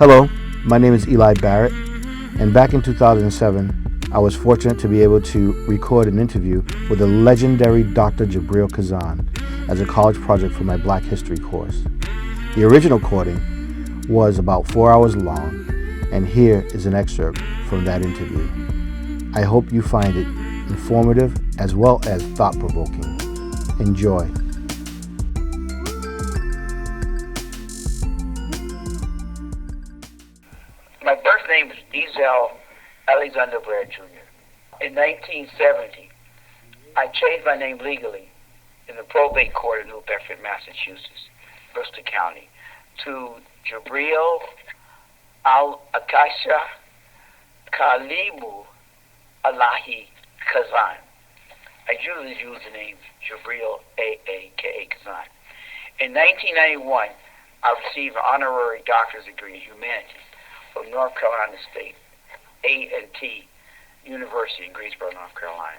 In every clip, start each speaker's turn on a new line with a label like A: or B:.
A: Hello, my name is Eli Barrett, and back in 2007, I was fortunate to be able to record an interview with the legendary Dr. Jibreel Khazan as a college project for my Black History course. The original recording was about 4 hours long, and here is an excerpt from that interview. I hope you find it informative as well as thought-provoking. Enjoy.
B: My birth name is Ezell Blair Jr. In 1970, I changed my name legally in the probate court in New Bedford, Massachusetts, Bristol County, to Jibreel A.A.K Khazan. I usually use the name Jibreel A.A.K Khazan. In 1991, I received an honorary doctorate degree in humanities from North Carolina State, A&T University in Greensboro, North Carolina,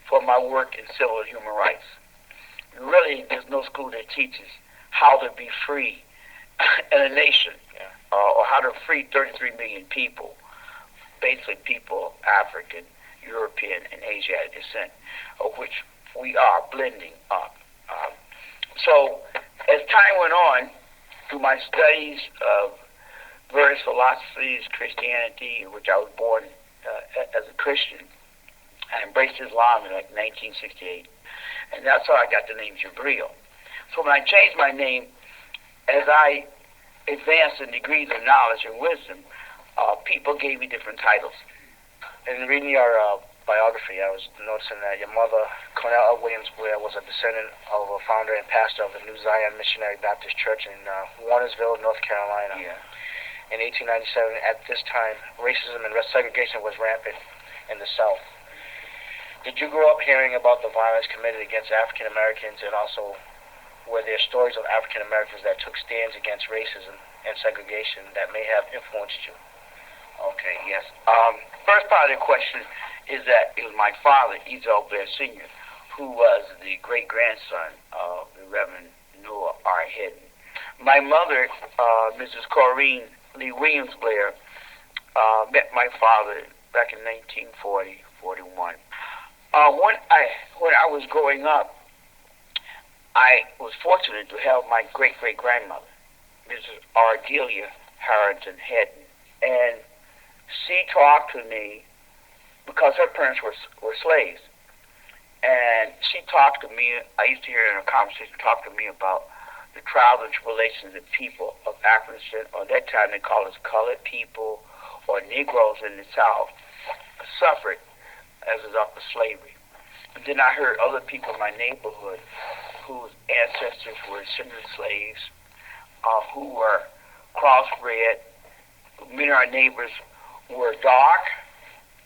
B: for my work in civil and human rights. Really, there's no school that teaches how to be free in a nation, or how to free 33 million people, basically people African, European, and Asiatic descent, of which we are blending up. So, as time went on, through my studies of various philosophies, Christianity, in which I was born as a Christian, I embraced Islam in like 1968, and that's how I got the name Jibreel. So when I changed my name, as I advanced in degrees of knowledge and wisdom, people gave me different titles.
C: In reading your biography, I was noticing that your mother, Cornell Williams Blair, was a descendant of a founder and pastor of the New Zion Missionary Baptist Church in Warrensville, North Carolina.
B: Yeah.
C: In 1897, at this time, racism and segregation was rampant in the South. Did you grow up hearing about the violence committed against African Americans, and also were there stories of African Americans that took stands against racism and segregation that may have influenced you?
B: Okay, yes. First part of the question is that it was my father, Ezell Blair Jr., who was the great-grandson of the Reverend Noah R. Hedden. My mother, Mrs. Corrine Lee Williams Blair, met my father back in 1940-41. When I was growing up, I was fortunate to have my great-great-grandmother, Mrs. Ardelia Harrington Hedden, and she talked to me because her parents were slaves, and she talked to me. I used to hear her in a conversation talk to me about the trials and tribulations of people of African descent, or at that time they called us colored people or Negroes in the South, suffered as a result of slavery. And then I heard other people in my neighborhood whose ancestors were descended slaves, who were crossbred. Many of our neighbors were dark.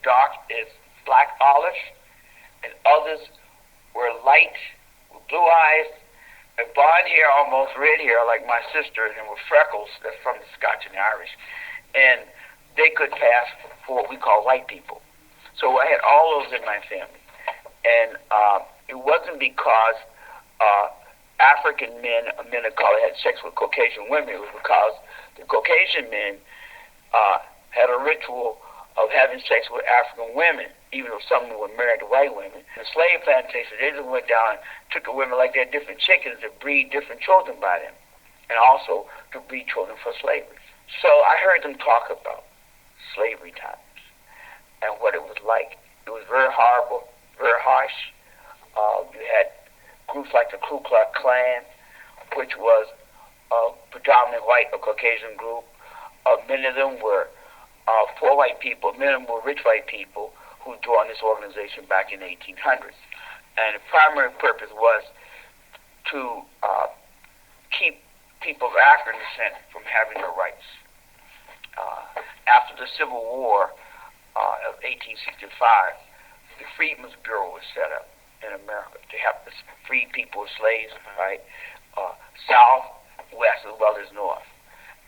B: Dark is black olive, and others were light with blue eyes and blonde hair, almost red hair, like my sister, and with freckles. That's from the Scotch and the Irish. And they could pass for what we call white people. So I had all those in my family. And it wasn't because African men of color had sex with Caucasian women. It was because the Caucasian men had a ritual of having sex with African women, even though some of them were married to white women. The slave plantation, they just went down and took the women like they're different chickens to breed different children by them, and also to breed children for slavery. So I heard them talk about slavery times and what it was like. It was very horrible, very harsh. You had groups like the Ku Klux Klan, which was a predominantly white or Caucasian group. Many of them were poor white people, many of them were rich white people who joined this organization back in the 1800s. And the primary purpose was to keep people of African descent from having their rights. After the Civil War of 1865, the Freedmen's Bureau was set up in America to help free people as slaves, right? South, west, as well as north.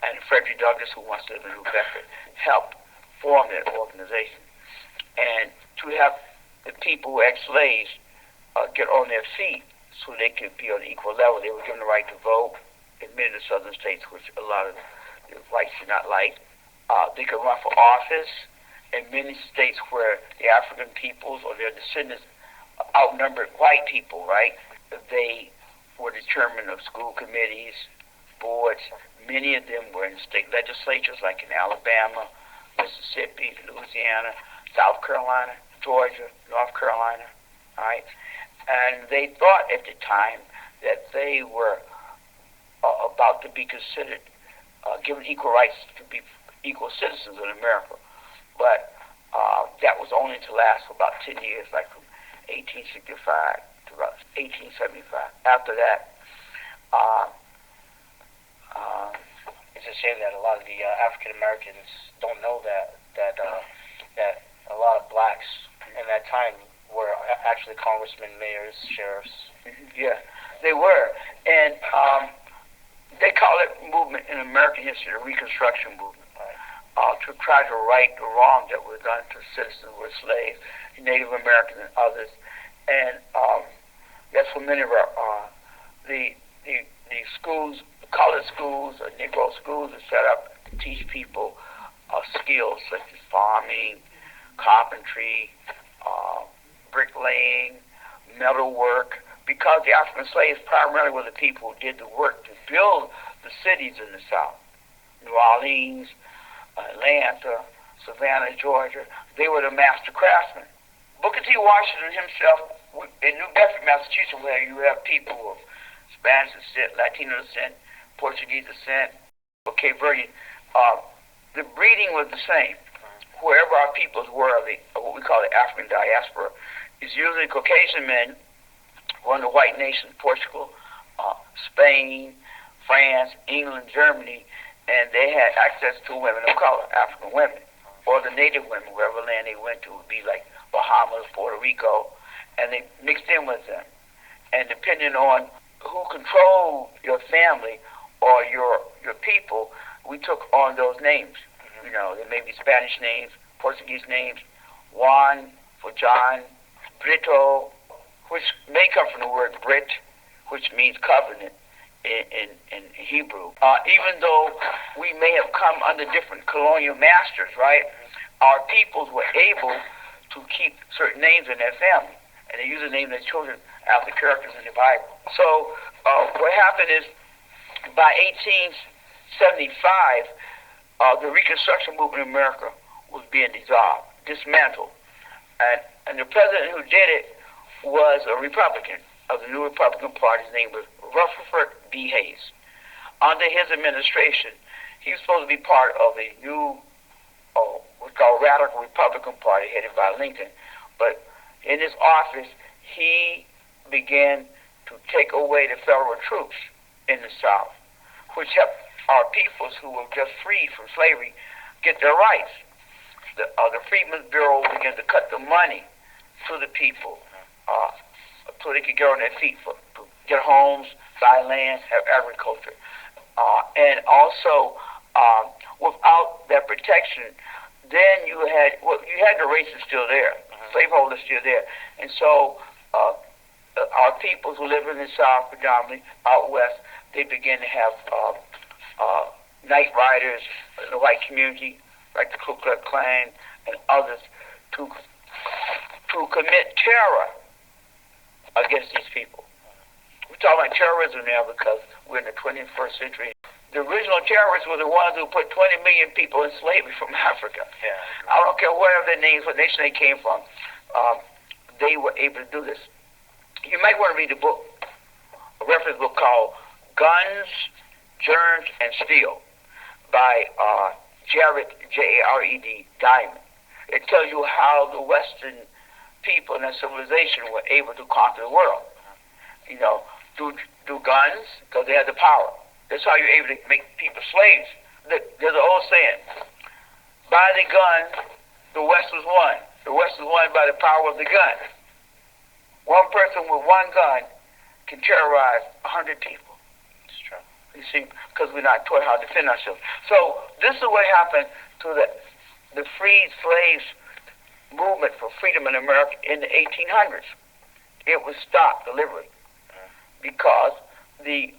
B: And Frederick Douglass, who wants to live in New Bedford, helped form that organization. And to have the people who ex-slaves get on their feet so they could be on an equal level. They were given the right to vote in many of the southern states, which a lot of the whites did not like. they could run for office. In many states where the African peoples or their descendants outnumbered white people, right? They were the chairman of school committees, boards. Many of them were in state legislatures like in Alabama, Mississippi, Louisiana, South Carolina, Georgia, North Carolina, right? And they thought at the time that they were about to be considered given equal rights to be equal citizens in America. But that was only to last for about 10 years, like from 1865 to about 1875. After that,
C: it's a shame that a lot of the African Americans don't know that a lot of blacks in that time were actually congressmen, mayors, sheriffs.
B: Yeah, they were, and they call it movement in American history, the Reconstruction movement. To try to right the wrong that was done to citizens who were slaves, Native Americans and others. And that's what many of our, the schools, college schools, or Negro schools are set up to teach people skills such as farming, carpentry, bricklaying, metalwork, because the African slaves primarily were the people who did the work to build the cities in the South. New Orleans, Atlanta, Savannah, Georgia, they were the master craftsmen. Booker T. Washington himself, in New Bedford, Massachusetts, where you have people of Spanish descent, Latino descent, Portuguese descent, or Cape Verdean, the breeding was the same. Wherever our peoples were, what we call the African diaspora, is usually Caucasian men from the white nations, Portugal, Spain, France, England, Germany, and they had access to women of color, African women, or the native women, wherever land they went to, would be like Bahamas, Puerto Rico, and they mixed in with them. And depending on who controlled your family or your people, we took on those names. You know, there may be Spanish names, Portuguese names, Juan for John, Brito, which may come from the word Brit, which means covenant in Hebrew. Even though we may have come under different colonial masters, right, our peoples were able to keep certain names in their family, and they used to name their children after characters in the Bible. So what happened is, by 1875, the Reconstruction movement in America was being dissolved, dismantled, and the president who did it was a Republican of the new Republican Party. His name was Rutherford B. Hayes. Under his administration, he was supposed to be part of a new, what's called Radical Republican Party headed by Lincoln. But in his office, he began to take away the federal troops in the South, which helped our peoples who were just freed from slavery get their rights. The Freedmen's Bureau began to cut the money to the people so they could get on their feet, to get homes, buy land, have agriculture. And also, without that protection, then you had the races still there, slaveholders still there. And so our peoples who live in the South, predominantly out west, they began to have night riders in the white community, like the Ku Klux Klan and others, to commit terror against these people. We're talking about terrorism now because we're in the 21st century. The original terrorists were the ones who put 20 million people in slavery from Africa.
C: Yeah.
B: I don't care whatever their names, what nation they came from. They were able to do this. You might want to read a book, a reference book called Guns, Germs, and Steel by Jared, J-A-R-E-D, Diamond. It tells you how the Western people and their civilization were able to conquer the world. You know, through guns, because they had the power. That's how you're able to make people slaves. There's an old saying, by the gun, the West was won. The West was won by the power of the gun. One person with one gun can terrorize 100 people.
C: It's true.
B: You see, because we're not taught how to defend ourselves. So this is what happened to the freed slaves movement for freedom in America in the 1800s. It was stopped deliberately because the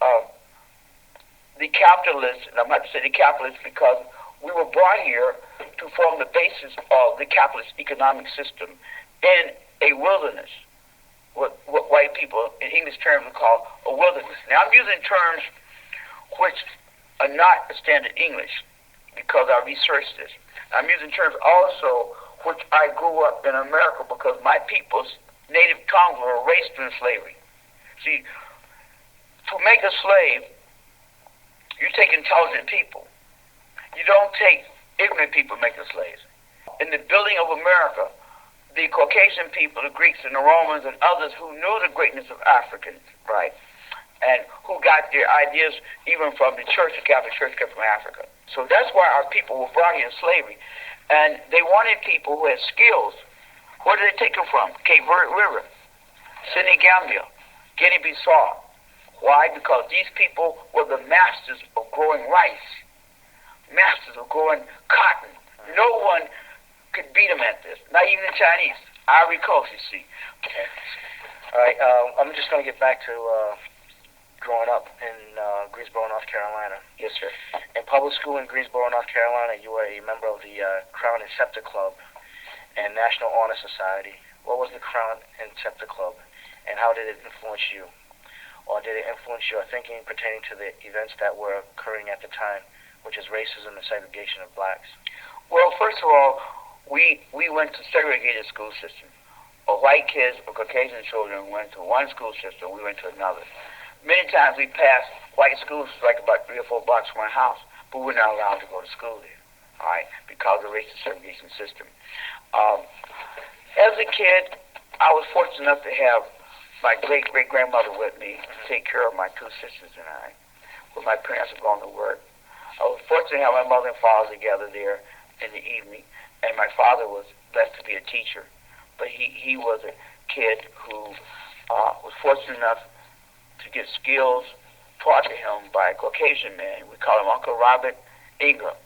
B: capitalists, and I'm about to say the capitalists because we were brought here to form the basis of the capitalist economic system in a wilderness, what white people in English terms would call a wilderness. Now I'm using terms which are not standard English because I researched this. I'm using terms also which I grew up in America because my people's native tongues were erased in slavery. See, to make a slave, you take intelligent people. You don't take ignorant people making slaves. In the building of America, the Caucasian people, the Greeks and the Romans and others who knew the greatness of Africans, right, and who got their ideas even from the church, the Catholic Church came from Africa. So that's why our people were brought here in slavery. And they wanted people who had skills. Where did they take them from? Cape Verde River, Senegambia, Guinea-Bissau. Why? Because these people were the masters of growing rice, masters of growing cotton. No one could beat them at this, not even the Chinese. Ivory Coast, you see.
C: Okay. All right, I'm just going to get back to growing up in Greensboro, North Carolina.
B: Yes, sir.
C: In public school in Greensboro, North Carolina, you were a member of the Crown and Scepter Club and National Honor Society. What was the Crown and Scepter Club, and how did it influence you? Or did it influence your thinking pertaining to the events that were occurring at the time, which is racism and segregation of blacks?
B: Well, first of all, we went to segregated school system. White kids or Caucasian children went to one school system, we went to another. Many times we passed white schools like about 3 or 4 blocks from our house, but we're not allowed to go to school there, all right, because of the racist segregation system. As a kid, I was fortunate enough to have my great-great-grandmother with me to take care of my 2 sisters and I, when my parents were going to work. I was fortunate to have my mother and father together there in the evening, and my father was blessed to be a teacher, but he was a kid who was fortunate enough to get skills taught to him by a Caucasian man. We call him Uncle Robert Ingram.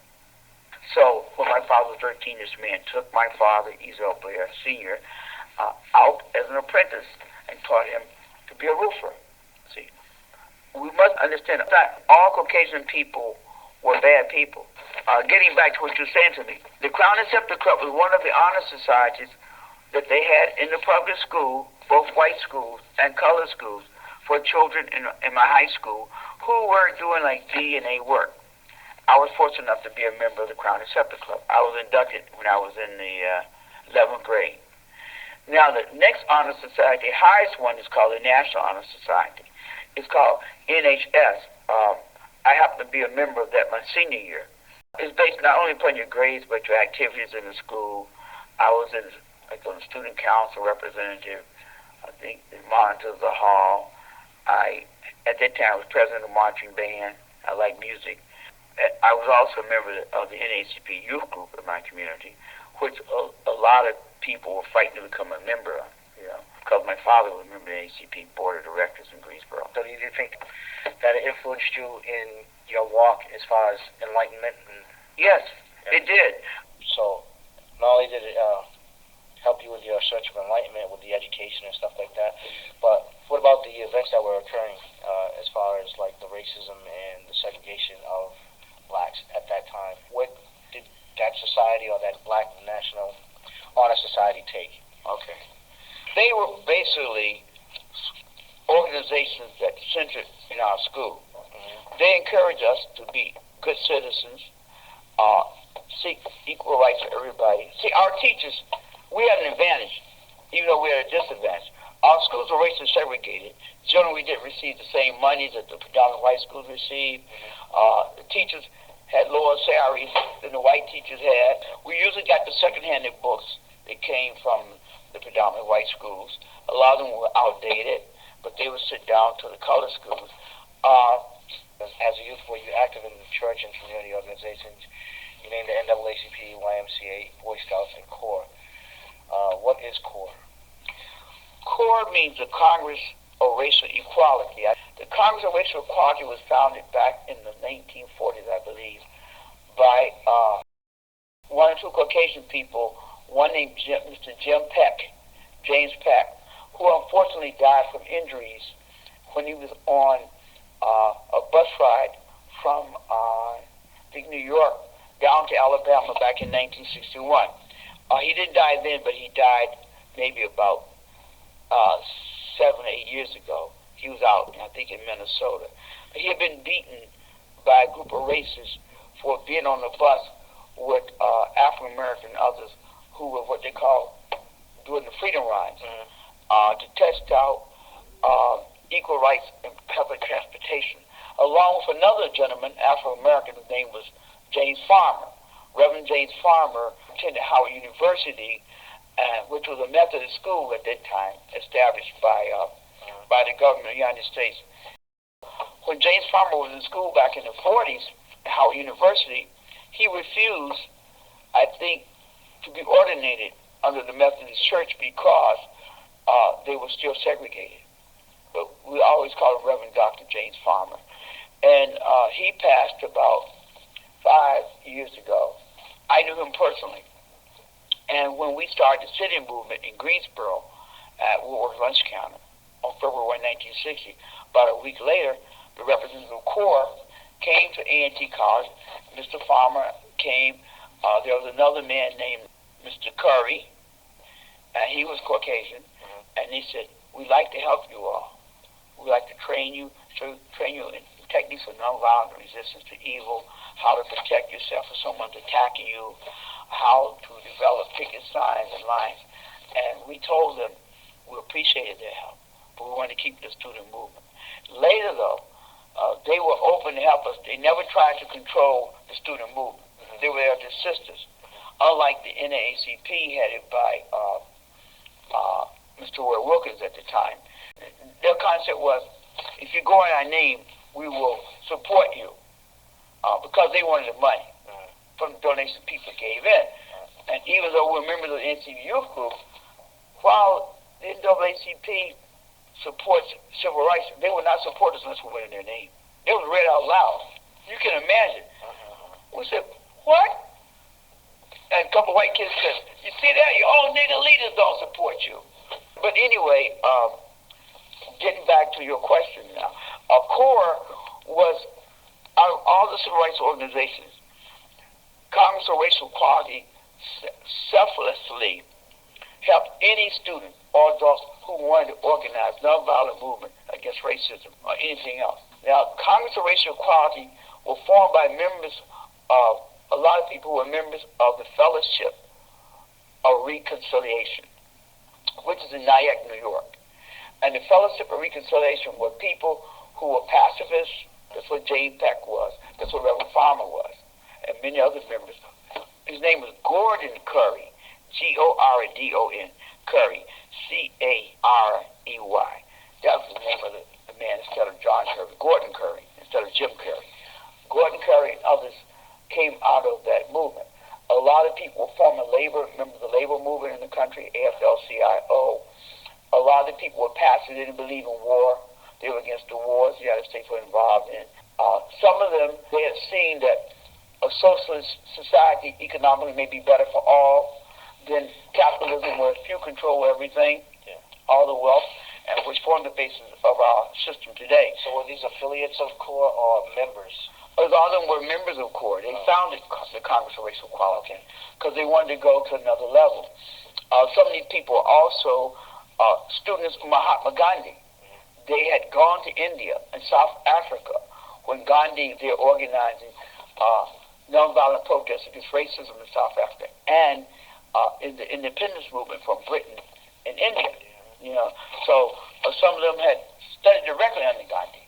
B: So when my father was 13, this man took my father, Ezell Blair Jr., out as an apprentice and taught him to be a roofer. See, we must understand that all Caucasian people were bad people. Getting back to what you're saying to me, the Crown and Scepter Club was one of the honor societies that they had in the public school, both white schools and colored schools, for children in my high school who were doing like D and A work. I was fortunate enough to be a member of the Crown and Scepter Club. I was inducted when I was in the 11th grade. Now, the next honor society, the highest one, is called the National Honor Society. It's called NHS. I happen to be a member of that my senior year. It's based not only upon your grades, but your activities in the school. I was on the student council representative. I think the monitor of the hall. At that time, I was president of the marching band. I like music. I was also a member of the NAACP youth group in my community, which a lot of people were fighting to become a member of, because my father was a member of the NAACP board of directors in Greensboro.
C: So do you think that it influenced you in your walk as far as enlightenment?
B: Yes, it did.
C: So not only did it help you with your search of enlightenment, with the education and stuff like that, but what about the events that were occurring as far as like the racism and the segregation of blacks at that time? What did that society or that Black National Honor Society take?
B: Okay. They were basically organizations that centered in our school. Mm-hmm. They encouraged us to be good citizens, seek equal rights for everybody. See, our teachers, we had an advantage, even though we had a disadvantage. Our schools were racially segregated. Generally, we didn't receive the same money that the predominant white schools received. The teachers had lower salaries than the white teachers had. We usually got the second-hand books that came from the predominant white schools. A lot of them were outdated, but they would sit down to the colored schools.
C: As a youth, were you active in church and community organizations? You named the NAACP, YMCA, Boy Scouts, and CORE. What is CORE?
B: CORE means the Congress of Racial Equality. The Congress of Racial Equality was founded back in the 1940s, I believe, by one or two Caucasian people, one named Mr. James Peck, who unfortunately died from injuries when he was on a bus ride from, I think, New York down to Alabama back in 1961. He didn't die then, but he died maybe about 7 or 8 years ago. He was out, I think, in Minnesota. He had been beaten by a group of racists for being on the bus with African American and others who were what they call doing the freedom rides to test out equal rights in public transportation, along with another gentleman, African American, whose name was James Farmer. Reverend James Farmer attended Howard University, which was a Methodist school at that time, established by the government of the United States. When James Farmer was in school back in the 40s at Howard University, he refused, I think, to be ordinated under the Methodist Church because they were still segregated. But we always called him Reverend Dr. James Farmer. And he passed about 5 years ago. I knew him personally. And when we started the sit-in movement in Greensboro at Woolworth Lunch Counter on February 1960, about a week later, the representative of CORE came to A&T College. Mr. Farmer came. There was another man named Mr. Curry, and he was Caucasian. And he said, "We'd like to help you all. We'd like to train you in techniques of nonviolent resistance to evil, how to protect yourself if someone's attacking you, how to develop picket signs and lines." And we told them we appreciated their help, but we wanted to keep the student movement. Later, though, they were open to help us. They never tried to control the student movement. They were there as sisters. Unlike the NAACP headed by Mr. Ward Wilkins at the time, their concept was, if you go in our name, we will support you, because they wanted the money from the donations people gave in. And even though we're members of the NCB Youth Group, while the NAACP supports civil rights, they would not support us unless we went in their name. It was read out loud. You can imagine. We said, "What?" And a couple of white kids said, "You see that? Your own nigger leaders don't support you." But anyway, getting back to your question now, CORE was, out of all the civil rights organizations, Congress of Racial Equality selflessly helped any student or adults who wanted to organize nonviolent movement against racism or anything else. Now, Congress of Racial Equality were formed by members of, a lot of people who were members of the Fellowship of Reconciliation, which is in Nyack, New York. And the Fellowship of Reconciliation were people who were pacifists. That's what Jane Peck was. That's what Reverend Farmer was, and many other members. His name was Gordon Curry, Gordon Curry, Carey. That was the name of the man instead of John Curry. Gordon Curry instead of Jim Curry. Gordon Curry and others came out of that movement. A lot of people were former labor, members of the labor movement in the country, AFL-CIO. A lot of people were pacifists, they didn't believe in war. They were against the wars the United States were involved in. Some of them, they had seen that a socialist society economically may be better for all than capitalism, where few control everything, all the wealth, and which formed the basis of our system today.
C: So were these affiliates of CORE or members?
B: A lot of them were members of CORE. They founded the Congress of Racial Equality because they wanted to go to another level. Some of these people were also students of Mahatma Gandhi. They had gone to India and South Africa when Gandhi, they're organizing nonviolent protests against racism in South Africa, and in the independence movement from Britain and India. You know, so some of them had studied directly under Gandhi,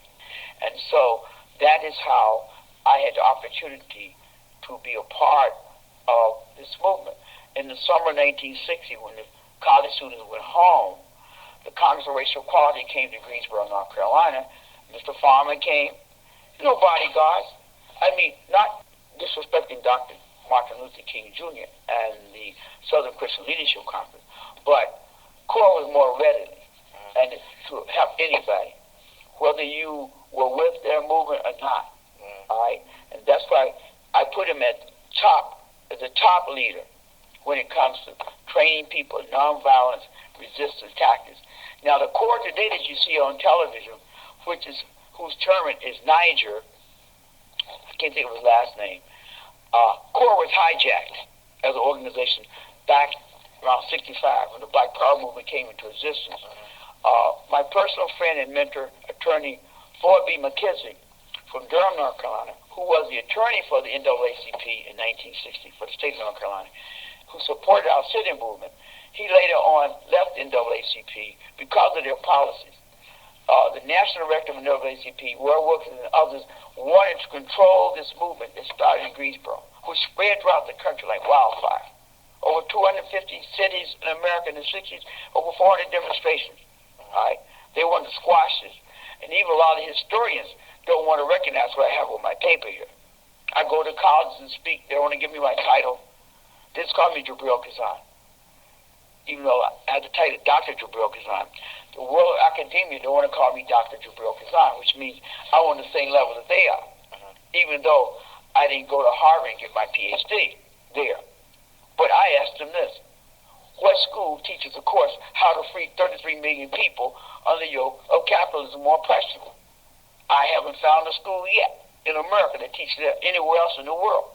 B: and so that is how I had the opportunity to be a part of this movement. In the summer of 1960, when the college students went home, the Congress of Racial Equality came to Greensboro, North Carolina. Mr. Farmer came. No bodyguards. I mean, not disrespecting Dr. Martin Luther King Jr. and the Southern Christian Leadership Conference, but CORE was more ready and to help anybody, whether you were with their movement or not. All right, and that's why I put him as a top leader when it comes to training people in nonviolence resistance tactics. Now, the CORE today that you see on television, whose chairman is Niger, I can't think of his last name, CORE was hijacked as an organization back around 65 when the Black Power movement came into existence. My personal friend and mentor, attorney Floyd B. McKenzie from Durham, North Carolina, who was the attorney for the NAACP in 1960 for the state of North Carolina, who supported our sit-in movement. He later on left NAACP because of their policies. The national director of the NAACP, World Workers and others, wanted to control this movement that started in Greensboro, which spread throughout the country like wildfire. Over 250 cities in America in the 60s, over 400 demonstrations. All right? They wanted to squash this. And even a lot of historians don't want to recognize what I have on my paper here. I go to colleges and speak. They don't want to give me my title. They just call me Jibreel Khazan. Even though I had the title Dr. Jibreel Khazan. The world of academia don't want to call me Dr. Jibreel Khazan, which means I'm on the same level that they are. Even though I didn't go to Harvard and get my PhD there. But I asked them this. What school teaches a course how to free 33 million people under the yoke of capitalism or oppression? I haven't found a school yet in America that teaches that anywhere else in the world.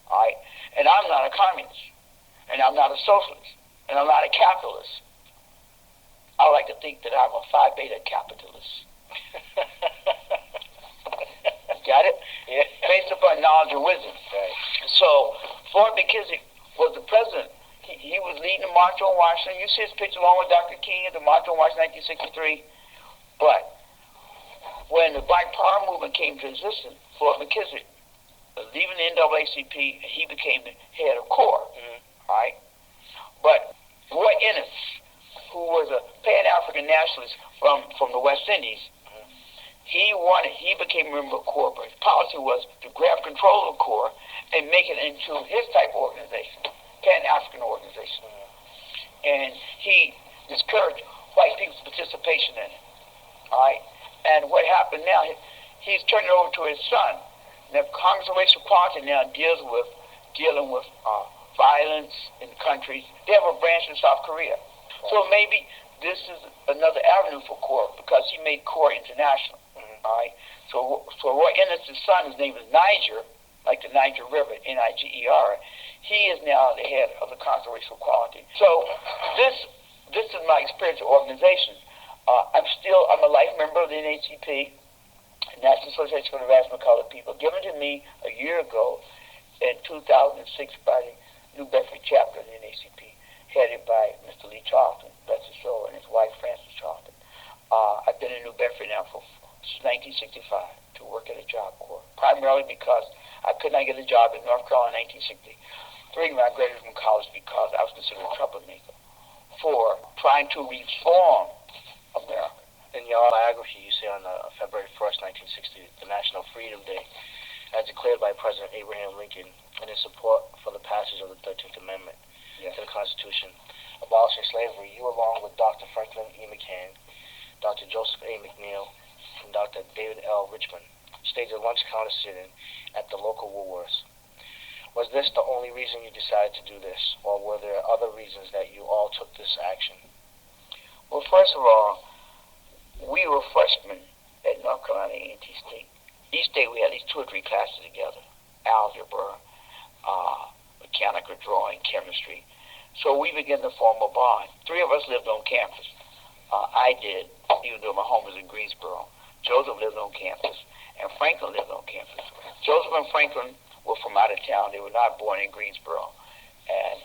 B: All right? And I'm not a communist. And I'm not a socialist. And I'm not a capitalist. I like to think that I'm a Phi Beta capitalist. Got it?
C: Yeah.
B: Based upon knowledge and wisdom.
C: Right.
B: So, Floyd McKenzie was the president. He was leading the March on Washington. You see his picture along with Dr. King at the March on Washington 1963. But when the Black Power movement came to existence, Floyd McKenzie, leaving the NAACP, he became the head of CORE. All right? But Roy Ennis, who was a Pan-African nationalist from the West Indies, he became a member of CORE, but his policy was to grab control of CORE and make it into his type of organization, Pan-African organization. And he discouraged white people's participation in it. All right? And what happened now, he's turning it over to his son. Now, Congress of Racial Equality now dealing with violence in countries. They have a branch in South Korea. So maybe this is another avenue for CORE because he made CORE international. All right. So Roy Ennis' son, his name is Niger, like the Niger River, Niger. He is now the head of the Council of Racial Equality. So this is my experience of organizations. I'm a life member of the NAACP, National Association for the Advancement of Colored People, given to me a year ago in 2006 by the New Bedford chapter of the NAACP, headed by Mr. Lee Charlton, bless his soul, and his wife Frances Charlton. I've been in New Bedford now since 1965 to work at a Job Corps, primarily because I could not get a job in North Carolina in 1963 when I graduated from college because I was considered a troublemaker for trying to reform America.
C: In your biography, you say on February 1st, 1960, the National Freedom Day, as declared by President Abraham Lincoln in his support for the passage of the 13th Amendment to the Constitution, abolishing slavery, you along with Dr. Franklin E. McCann, Dr. Joseph A. McNeil, and Dr. David L. Richmond staged a lunch counter sit-in at the local Woolworths. Was this the only reason you decided to do this, or were there other reasons that you all took this action?
B: Well, first of all, we were freshmen at North Carolina A&T State. Each day we had at least 2 or 3 classes together, algebra, mechanical drawing, chemistry. So we began to form a bond. 3 of us lived on campus. I did, even though my home was in Greensboro. Joseph lived on campus, and Franklin lived on campus. Joseph and Franklin were from out of town. They were not born in Greensboro. And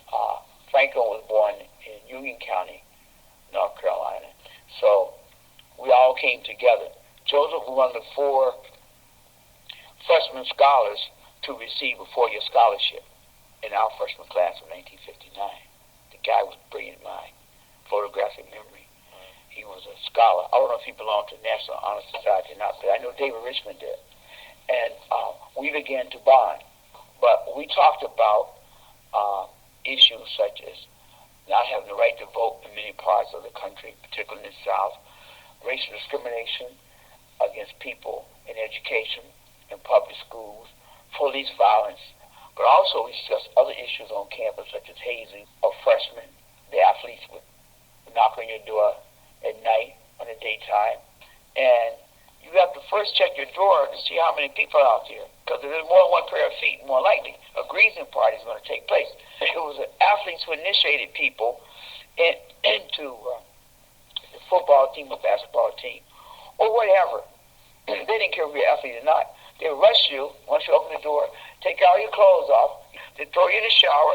B: Franklin was born in Union County, North Carolina. So we all came together. Joseph was one of the 4 freshman scholars to receive a 4-year scholarship in our freshman class of 1959. The guy was a brilliant mind, photographic memory. He was a scholar. I don't know if he belonged to the National Honor Society or not, but I know David Richmond did. And we began to bond. But we talked about issues such as not having the right to vote in many parts of the country, particularly in the South, racial discrimination against people in education, in public schools, police violence, but also we discussed other issues on campus such as hazing of freshmen. The athletes would knock on your door at night, in the daytime, and you have to first check your drawer to see how many people are out there. Because if there's more than one pair of feet, more likely a greasing party is going to take place. It was athletes who initiated people into the football team or basketball team or whatever. They didn't care if you're an athlete or not. They would rush you once you open the door, take all your clothes off, they throw you in the shower,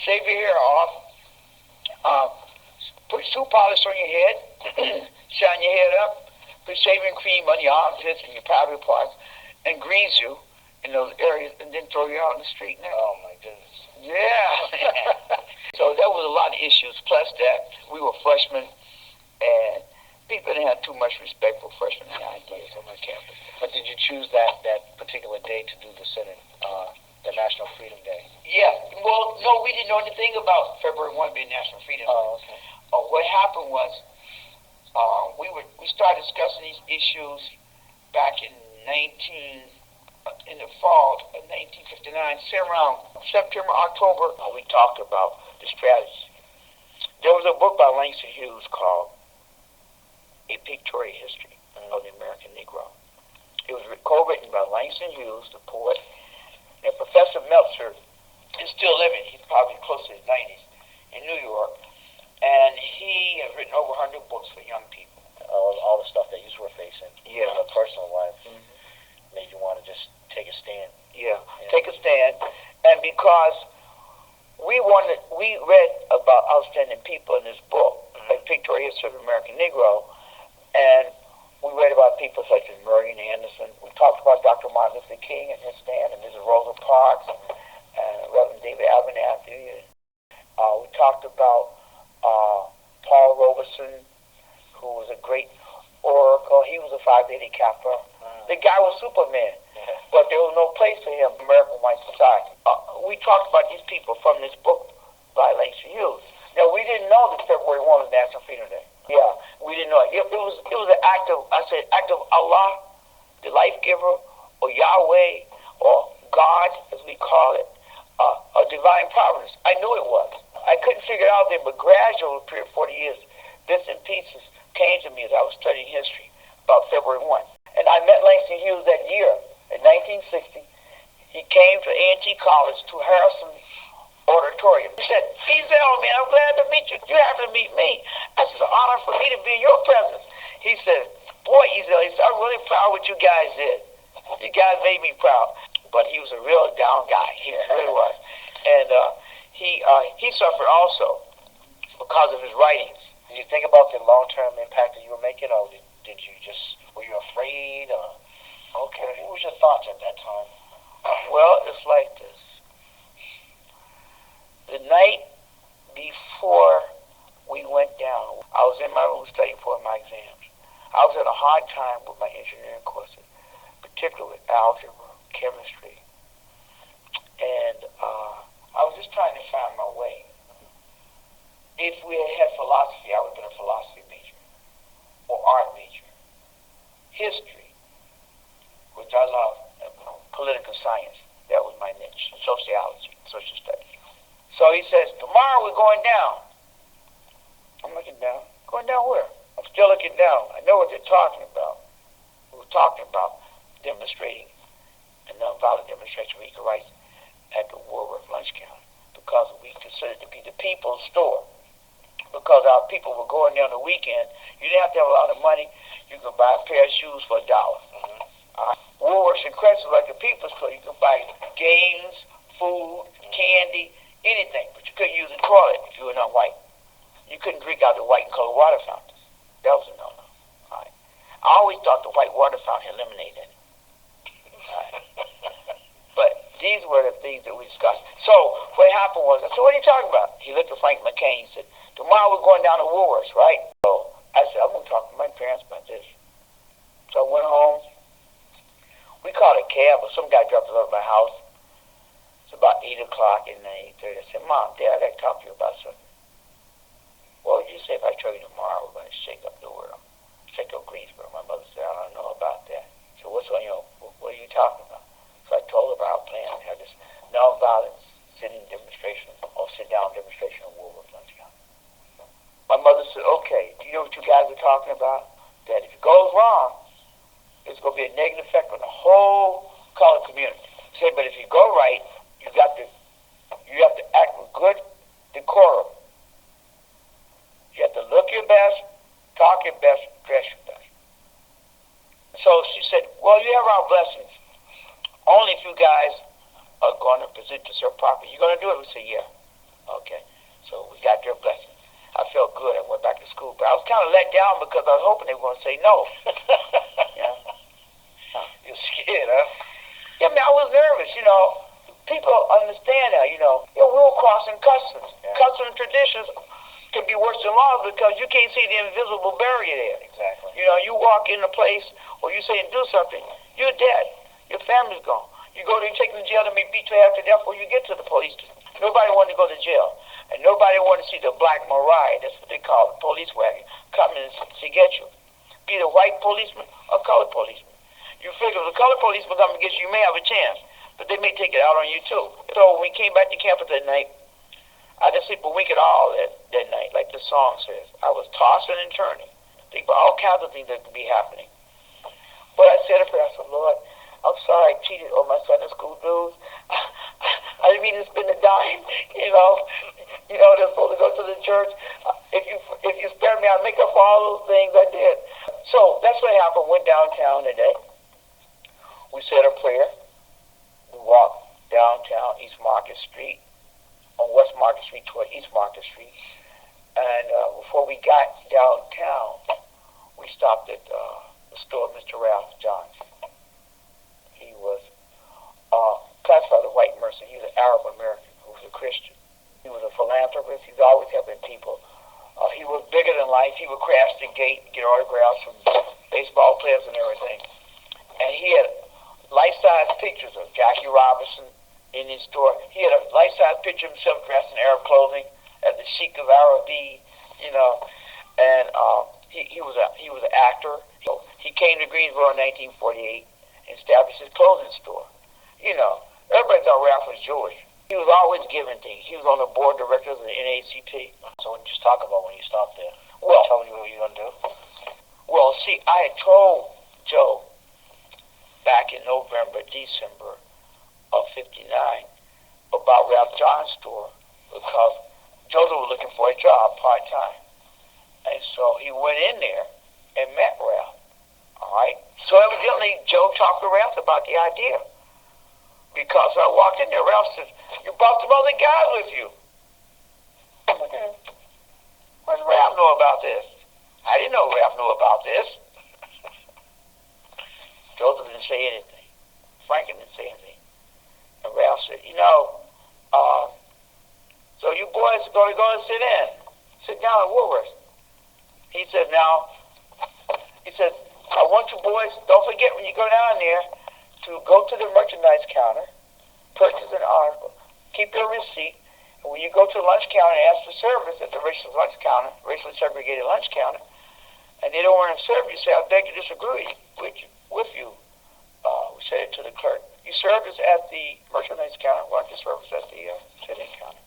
B: shave your hair off, put shoe polish on your head, shine your head up, put shaving cream on your armpits and your private parts, and grease you in those areas, and then throw you out in the street now.
C: Oh, my goodness.
B: Yeah. So there was a lot of issues. Plus that, we were freshmen, and people didn't have too much respect for freshmen and ideas on my campus.
C: But did you choose that particular day to do the sit-in, the National Freedom Day?
B: Yeah. Well, no, we didn't know anything about February 1 being National Freedom Day.
C: Oh, okay.
B: What happened was we started discussing these issues back in the fall of 1959. Say around September, October, we talked about the strategy. There was a book by Langston Hughes called A Pictorial History of the American Negro. It was co-written by Langston Hughes, the poet, and Professor Meltzer is still living. He's probably close to his 90s in New York. And he has written over 100 books for young people.
C: All the stuff that you were facing in your personal life made you want to just take a stand.
B: Yeah, take a stand. And because we read about outstanding people in this book, like Pictorial History of the American Negro, and we read about people such as Marion Anderson. We talked about Dr. Martin Luther King and his stand, and Mrs. Rosa Parks, and Reverend David Abernathy. We talked about Paul Robeson, who was a great oracle. He was a Phi Beta Kappa. The guy was Superman, but there was no place for him in American white society. We talked about these people from this book by Langston Hughes. Now, we didn't know that February 1 was National Freedom Day. Yeah, we didn't know it. It was an act of Allah, the life giver, or Yahweh, or God, as we call it, a divine providence. I knew it was. I couldn't figure it out then, but gradually, period of 40 years, bits and pieces came to me as I was studying history about February 1. And I met Langston Hughes that year, in 1960. He came to A&T College to Harrison Auditorium. He said, Ezell, man, I'm glad to meet you. You have to meet me. I said, it's an honor for me to be in your presence. He said, boy, Ezell, he said, I'm really proud of what you guys did. You guys made me proud. But he was a real down guy. He really was. And he suffered also because of his writings.
C: Did you think about the long-term impact that you were making, or were you afraid? Okay. What was your thoughts at that time?
B: Well, it's like this. The night before we went down, I was in my room studying for my exams. I was at a hard time with my engineering courses, particularly with algebra, chemistry, and I was just trying to find my way. If we had had philosophy, I would have been a philosophy major or art major. History, which I love, political science, that was my niche, sociology, social studies. So he says, tomorrow we're going down. I'm looking down. Going down where? I'm still looking down. I know what they're talking about. We were talking about demonstrating a nonviolent demonstration of equal rights at the Woolworth lunch counter because we considered it to be the people's store. Because our people were going there on the weekend. You didn't have to have a lot of money. You could buy a pair of shoes for $1. Woolworths and Crest was like a people's store. You could buy games, food, candy, anything. But you couldn't use the toilet if you were not white. You couldn't drink out the white and colored water fountains. That was a no-no. All right. I always thought the white water fountain had lemonade in it. All right. But these were the things that we discussed. So what happened was, I said, what are you talking about? He looked at Frank McCain and said, tomorrow we're going down to Woolworths, right? So I said, I'm going to talk to my parents about this. So I went home. We called a cab, but some guy dropped us off at my house. It's about 8 o'clock and 8:30. I said, Mom, Dad, I got to talk to you about something. What would you say if I told you tomorrow we're going to shake up the world? Shake up Greensboro. My mother said, I don't know about that. So what's on your, what are you talking about? So I told her about our plan to have this nonviolent sit-in demonstration or sit-down demonstration on Woolworth lunch counter. My mother said, okay, do you know what you guys are talking about? That if it goes wrong, it's going to be a negative effect on the whole colored community. Say, but if you go right, you have to act with good decorum. You have to look your best, talk your best, dress your best. So she said, well, you have our blessings. Only if you guys are going to present yourself properly. You're going to do it? We said, yeah. Okay. So we got their blessings. I felt good. I went back to school. But I was kind of let down because I was hoping they were going to say no. Yeah.
C: You're scared, huh?
B: Yeah, man, I was nervous, you know. People understand that, you know. We were crossing customs.
C: Yeah.
B: Customs and traditions can be worse than laws because you can't see the invisible barrier there.
C: Exactly.
B: You know, you walk in a place or you say and do something, you're dead. Your family's gone. You go to take them to jail, they may beat you half to death before you get to the police. Nobody wanted to go to jail. And nobody wanted to see the black Mariah, that's what they call it, police wagon, coming to get you. Be it a white policeman or colored policeman. You figure if the colored policeman come and get you, you may have a chance, but they may take it out on you too. So when we came back to campus that night, I didn't sleep a wink at all that night, like the song says. I was tossing and turning, thinking about all kinds of things that could be happening. But I said a prayer, I said, Lord, I'm sorry I cheated on my Sunday school dues. I didn't mean to spend a dime, you know. You know, they're supposed to go to the church. If you spare me, I'll make up for all those things I did. So that's what happened. Went downtown today. We said a prayer. We walked downtown East Market Street, on West Market Street toward East Market Street. And before we got downtown, we stopped at the store of Mr. Ralph Johns. He was classified as a white merchant. He was an Arab American who was a Christian. He was a philanthropist. He was always helping people. He was bigger than life. He would crash the gate, get autographs from baseball players and everything. And he had life-size pictures of Jackie Robinson in his store. He had a life-size picture of himself dressed in Arab clothing as the Sheikh of Arabi, you know. And he was an actor. He came to Greensboro in 1948 and established his clothing store. You know, everybody thought Ralph was Jewish. He was always giving things. He was on the board of directors of the NACP.
C: So just talk about when you stopped there.
B: Well,
C: tell me what you were going to do.
B: Well, see, I had told Joe back in November, December of '59 about Ralph John's store because Joseph was looking for a job part-time. And so he went in there and met Ralph. All right? So evidently, Joe talked to Ralph about the idea. Because I walked in there, Ralph said, you brought some other guys with you. What does Ralph know about this? I didn't know Ralph knew about this. Joseph didn't say anything. Franklin didn't say anything. And Ralph said, you know, so you boys are going to go and sit down at Woolworth. He said, I want you boys, don't forget when you go down there, to go to the merchandise counter, purchase an article, keep your receipt, and when you go to the lunch counter and ask for service at the racially segregated lunch counter, and they don't want to serve you, say, I beg to disagree with you. We said it to the clerk. You service at the merchandise counter, why don't you service at the sit-in counter?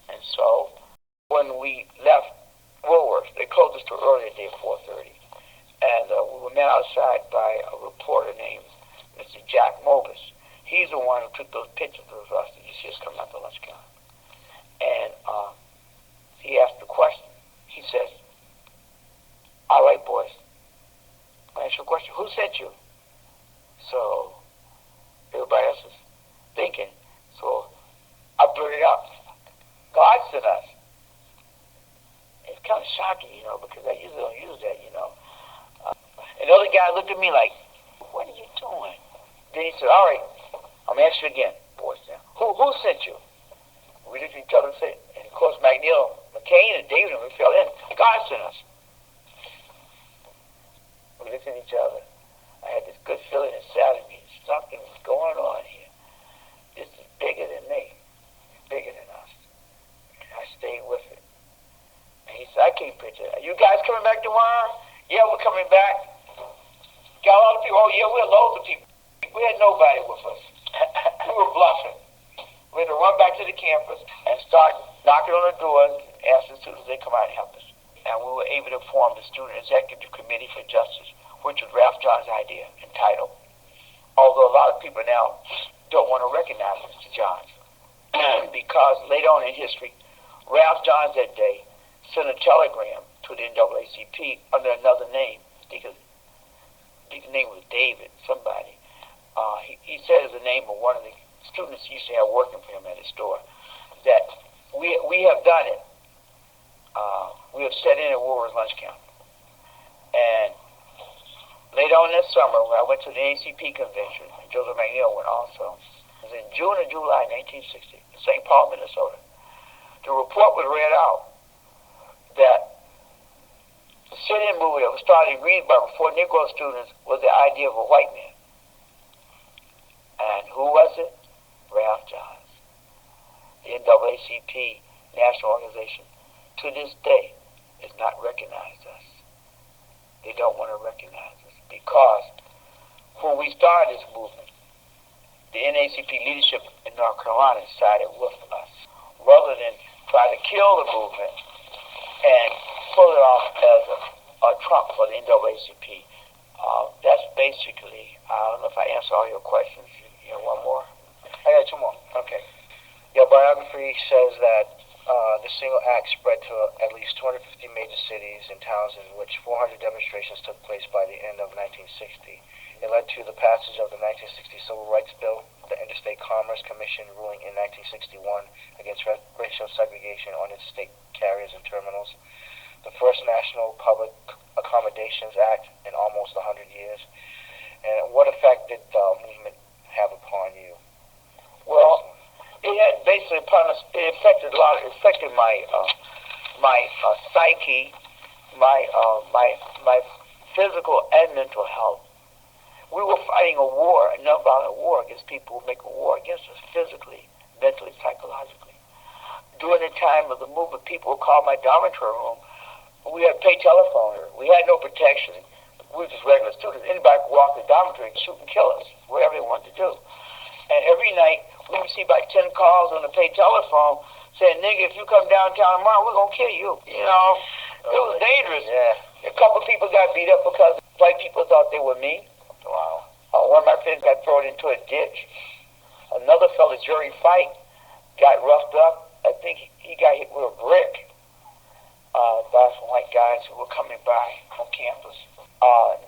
B: And so, when we left Woolworth, they closed the store early today at 4:30. And we were met outside by a reporter named Mr. Jack Mobus. He's the one who took those pictures of us that you see us coming out the lunch counter. And he asked the question. He says, all right, boys, I ask you a question. Who sent you? So everybody else is thinking. So I blurted out, God sent us. It's kind of shocking, you know, because I usually don't use that, you know. And the other guy looked at me like, what are you doing? Then he said, all right, I'm going to ask you again, boys. Now, who sent you? We looked at each other and said, and of course, McNeil, McCain, and David, and we fell in. God sent us. We looked at each other. I had this good feeling inside of me. Something was going on here. This is bigger than me. It's bigger than us. And I stayed with it. And he said, I can't picture that. You guys coming back tomorrow? Yeah, we're coming back. Got a lot of people. Oh, yeah, we had loads of people. We had nobody with us. We were bluffing. We had to run back to the campus and start knocking on the doors, asking students if they come out and help us. And we were able to form the Student Executive Committee for Justice, which was Ralph John's idea, entitled although a lot of people now don't want to recognize Mr. Johns. Because later on in history, Ralph Johns that day sent a telegram to the NAACP under another name. I think his name was David, somebody. He said it's the name of one of the students he used to have working for him at his store, that we have done it. We have set in at Woolworth lunch counter. And later on this summer, when I went to the NAACP convention, and Joseph McNeil went also, it was in June or July 1960, in St. Paul, Minnesota. The report was read out that the sit-in movie that was started in Greensboro for Negro students was the idea of a white man. And who was it? Ralph Johns. The NAACP national organization, to this day, has not recognized us. They don't want to recognize us because when we started this movement, the NAACP leadership in North Carolina sided with us rather than try to kill the movement and pull it off as a trump for the NAACP. That's basically, I don't know if I answer all your questions. You have one more?
C: I got two more. Okay. Your biography says that the single act spread to at least 250 major cities and towns, in which 400 demonstrations took place by the end of 1960. It led to the passage of the 1960 Civil Rights Bill, the Interstate Commerce Commission ruling in 1961 against racial segregation on interstate carriers and terminals, the first National Public Accommodations Act in almost 100 years. And what effect did the movement have upon you?
B: Well, it had basically upon us. It affected a lot. It affected my psyche, my physical and mental health. We were fighting a war, a nonviolent war against people who make a war against us physically, mentally, psychologically. During the time of the movement, people would call my dormitory room. We had to pay telephone. We had no protection. We were just regular students. Anybody could walk the dormitory and shoot and kill us, whatever they wanted to do. And every night, we received about 10 calls on the pay telephone saying, "Nigga, if you come downtown tomorrow, we're going to kill you." You know, it was dangerous.
C: Yeah.
B: A couple of people got beat up because white people thought they were me.
C: Wow.
B: One of my friends got thrown into a ditch. Another fellow, jury fight, got roughed up. I think he got hit with a brick by some white guys who were coming by on campus.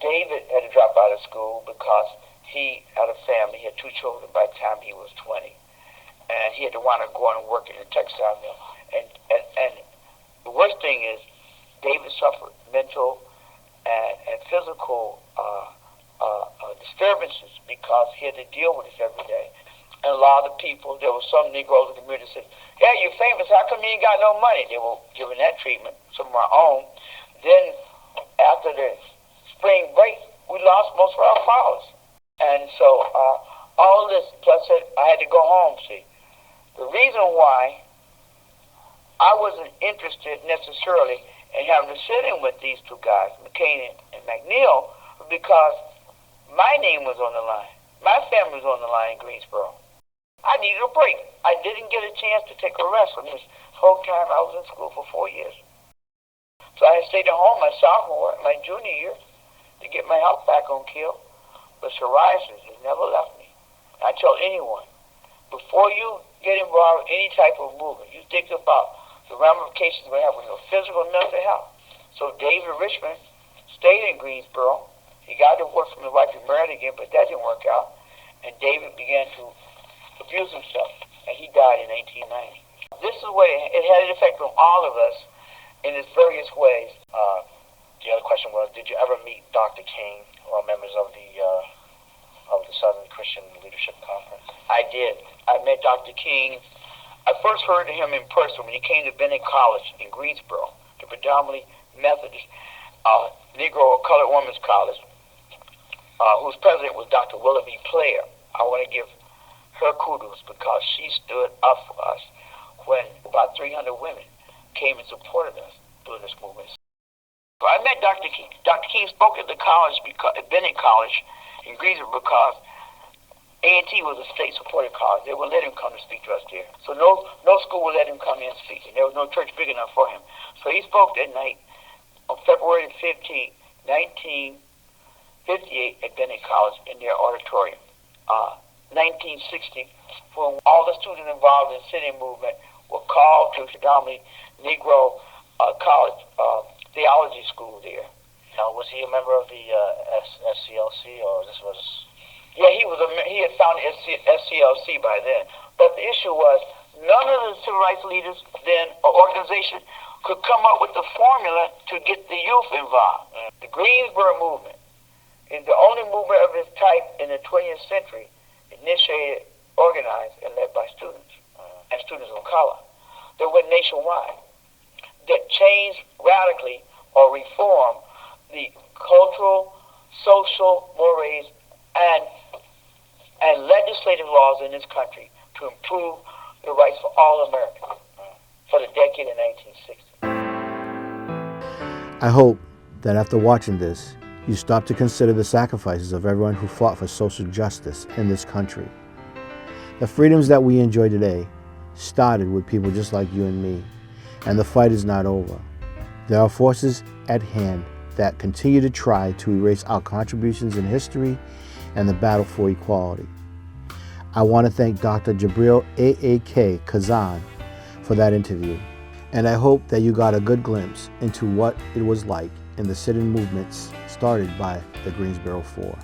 B: David had to drop out of school because he had a family. He had 2 children by the time he was 20. And he had to wind up going and working in a textile mill. And the worst thing is, David suffered mental and physical disturbances because he had to deal with this every day. And a lot of the people, there were some Negroes in the community that said, "Yeah, you're famous. How come you ain't got no money?" They were given that treatment, some of our own. Then, after the spring break, we lost most of our followers. And so, all this, plus I had to go home, see. The reason why I wasn't interested necessarily in having to sit in with these 2 guys, McCain and McNeil, was because my name was on the line. My family was on the line in Greensboro. I needed a break. I didn't get a chance to take a rest from this whole time I was in school for 4 years. So I stayed at home my sophomore, my junior year, to get my health back on kill. But psoriasis has never left me. I tell anyone, before you get involved in any type of movement, you think about the ramifications we have with your physical and mental health. So David Richmond stayed in Greensboro. He got divorced from his wife and married again, but that didn't work out. And David began to abuse himself, and he died in 1890. This is what it had an effect on all of us in its various ways.
C: The other question was, did you ever meet Dr. King or members of the Southern Christian Leadership Conference?
B: I did. I met Dr. King. I first heard of him in person when he came to Bennett College in Greensboro, the predominantly Methodist Negro Colored Women's College, whose president was Dr. Willoughby Player. I want to give her kudos because she stood up for us when about 300 women came and supported us during this movement. So I met Dr. King. Dr. King spoke at the college, at Bennett College in Greensboro, because A&T was a state-supported college. They would let him come to speak to us there. So no school would let him come in and speak, and there was no church big enough for him. So he spoke that night on February 15, 1958 at Bennett College in their auditorium. 1960, when all the students involved in the sitting movement were called to predominantly Negro college theology school there.
C: Now, was he a member of the SCLC, or this was?
B: Yeah, he had founded SCLC by then. But the issue was, none of the civil rights leaders then, or organization, could come up with the formula to get the youth involved. The Greensboro movement is the only movement of its type in the 20th century, initiated, organized, and led by students, and students of color, that went nationwide, that changed radically or reformed the cultural, social mores, and legislative laws in this country to improve the rights for all Americans for the decade of 1960.
A: I hope that after watching this, you stop to consider the sacrifices of everyone who fought for social justice in this country. The freedoms that we enjoy today started with people just like you and me, and the fight is not over. There are forces at hand that continue to try to erase our contributions in history and the battle for equality. I want to thank Dr. Jibreel A.A.K. Khazan for that interview, and I hope that you got a good glimpse into what it was like in the sit-in movements started by the Greensboro Four.